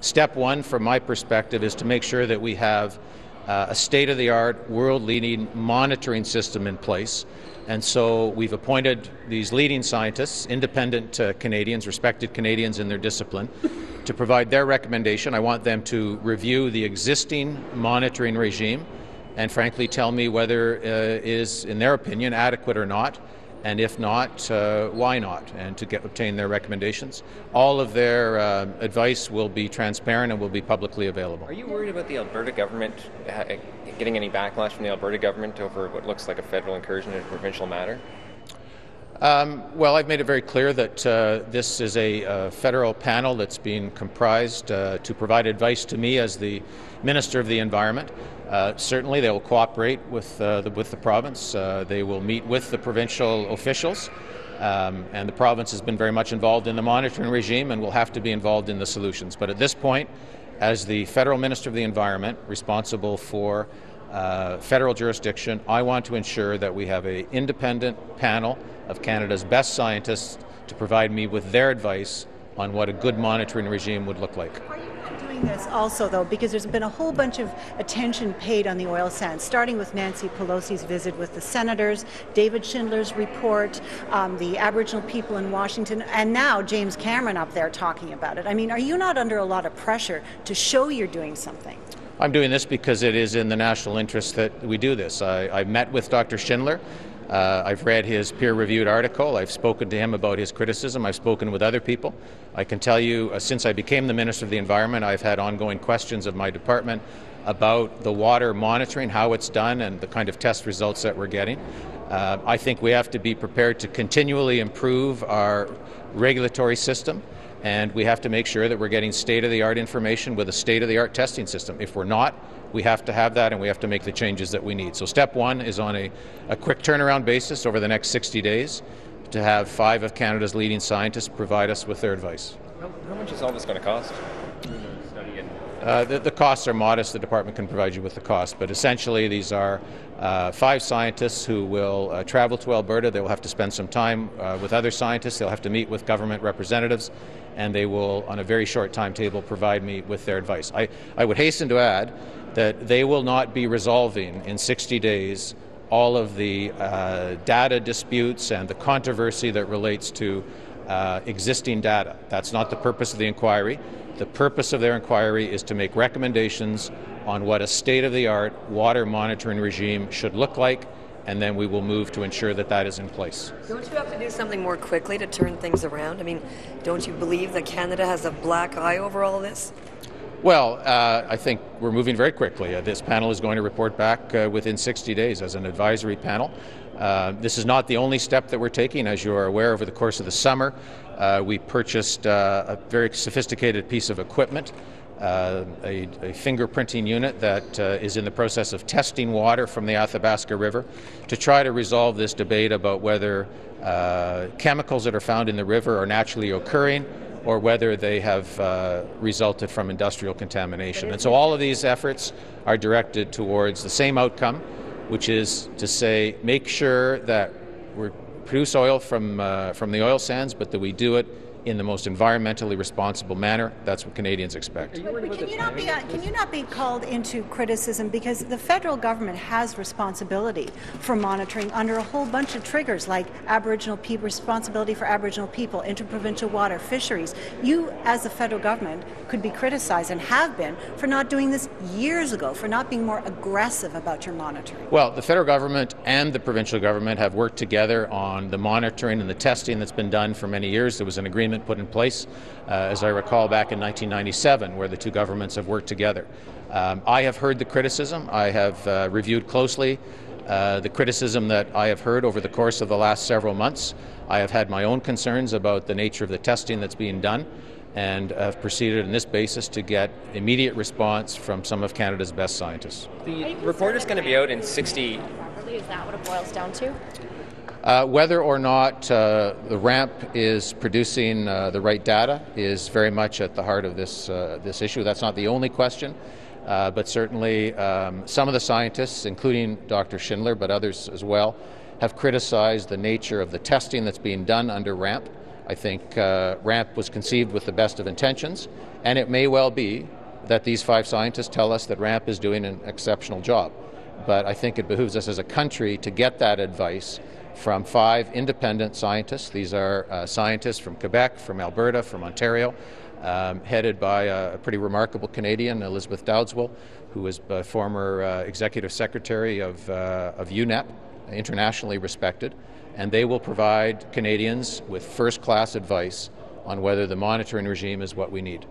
step one, from my perspective, is to make sure that we have a state-of-the-art, world-leading monitoring system in place. And so we've appointed these leading scientists, independent Canadians, respected Canadians in their discipline, to provide their recommendation. I want them to review the existing monitoring regime and frankly tell me whether it is, in their opinion, adequate or not, and if not, why not, and to obtain their recommendations. All of their advice will be transparent and will be publicly available. Are you worried about the Alberta government getting any backlash from the Alberta government over what looks like a federal incursion in a provincial matter? Well, I've made it very clear that this is a federal panel that's being comprised to provide advice to me as the Minister of the Environment. Certainly they will cooperate with the province. They will meet with the provincial officials, and the province has been very much involved in the monitoring regime and will have to be involved in the solutions. But at this point, as the Federal Minister of the Environment, responsible for federal jurisdiction, I want to ensure that we have an independent panel of Canada's best scientists to provide me with their advice on what a good monitoring regime would look like. Are you not doing this also, though, because there's been a whole bunch of attention paid on the oil sands, starting with Nancy Pelosi's visit with the senators, David Schindler's report, the Aboriginal people in Washington, and now James Cameron up there talking about it. I mean, are you not under a lot of pressure to show you're doing something? I'm doing this because it is in the national interest that we do this. I met with Dr. Schindler. I've read his peer-reviewed article. I've spoken to him about his criticism. I've spoken with other people. I can tell you, since I became the Minister of the Environment, I've had ongoing questions of my department about the water monitoring, how it's done, and the kind of test results that we're getting. I think we have to be prepared to continually improve our regulatory system, and we have to make sure that we're getting state-of-the-art information with a state-of-the-art testing system. If we're not, we have to have that, and we have to make the changes that we need. So step one is on a quick turnaround basis over the next 60 days to have 5 of Canada's leading scientists provide us with their advice. How much is all this going to cost? The costs are modest. The department can provide you with the cost, but essentially these are 5 scientists who will travel to Alberta. They will have to spend some time with other scientists. They'll have to meet with government representatives, and they will, on a very short timetable, provide me with their advice. I would hasten to add that they will not be resolving in 60 days all of the data disputes and the controversy that relates to existing data. That's not the purpose of the inquiry. The purpose of their inquiry is to make recommendations on what a state-of-the-art water monitoring regime should look like, and then we will move to ensure that that is in place. Don't you have to do something more quickly to turn things around? I mean, don't you believe that Canada has a black eye over all of this? Well, I think we're moving very quickly. This panel is going to report back within 60 days as an advisory panel. This is not the only step that we're taking. As you are aware, over the course of the summer, we purchased a very sophisticated piece of equipment, a fingerprinting unit that is in the process of testing water from the Athabasca River to try to resolve this debate about whether chemicals that are found in the river are naturally occurring or whether they have resulted from industrial contamination. And so all of these efforts are directed towards the same outcome, which is to say, make sure that we produce oil from the oil sands, but that we do it in the most environmentally responsible manner. That's what Canadians expect. But can you not be called into criticism, because the federal government has responsibility for monitoring under a whole bunch of triggers, like Aboriginal people, responsibility for Aboriginal people, interprovincial water, fisheries. You, as the federal government, could be criticized and have been for not doing this years ago, for not being more aggressive about your monitoring. Well, the federal government and the provincial government have worked together on the monitoring and the testing that's been done for many years. There was an agreement put in place, as I recall, back in 1997, where the two governments have worked together. I have heard the criticism. I have reviewed closely the criticism that I have heard over the course of the last several months. I have had my own concerns about the nature of the testing that's being done, and have proceeded on this basis to get immediate response from some of Canada's best scientists. The report is going to be out in 60... Is that what it boils down to? Whether or not the ramp is producing the right data is very much at the heart of this issue. That's not the only question, but certainly some of the scientists, including Dr. Schindler, but others as well, have criticized the nature of the testing that's being done under ramp. I think RAMP was conceived with the best of intentions, and it may well be that these 5 scientists tell us that RAMP is doing an exceptional job. But I think it behooves us as a country to get that advice from 5 independent scientists. These are scientists from Quebec, from Alberta, from Ontario, headed by a pretty remarkable Canadian, Elizabeth Dowdeswell, who was former executive secretary of UNEP, internationally respected. And they will provide Canadians with first-class advice on whether the monitoring regime is what we need.